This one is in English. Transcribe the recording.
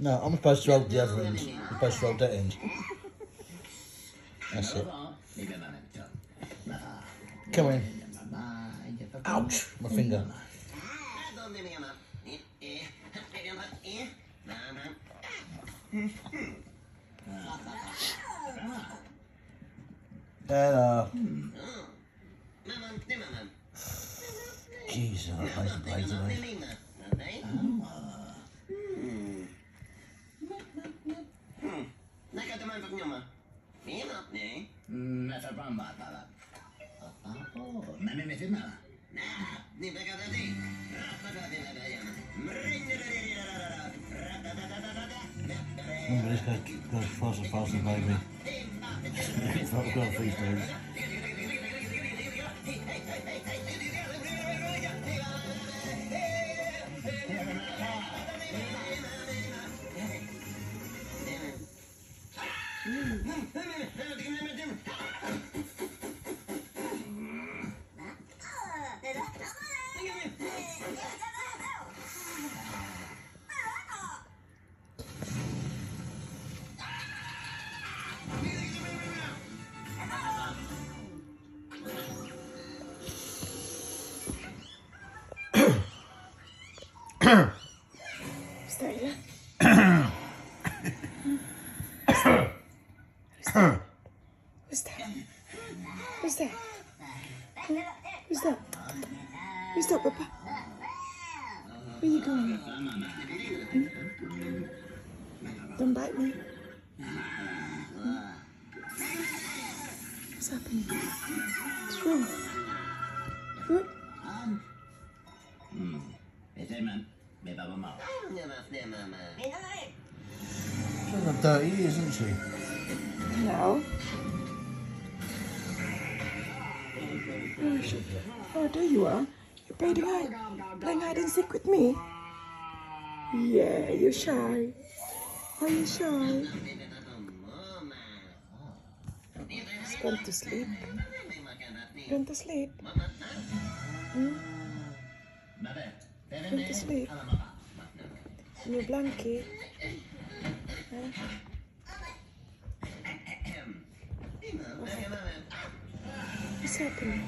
No, I'm supposed to hold the other end. I'm supposed to hold that end. That's it. Come in. Ouch! My finger. Hello. Jesus, I hate the blades of these. Remember, this goes faster and faster, baby. I've got these dudes. Stay there. Who's that? Who's that? Who's that? Who's that, Papa? Where you going? Don't bite me. What's happening? What's wrong? What? She's got dirty ears, isn't she? No. Oh, oh, there you are. You're playing hide and seek with me. Yeah, you're shy. Are you shy? It's gone to sleep. Gone to sleep. Gone to sleep. In your blanket. Huh? What's happening?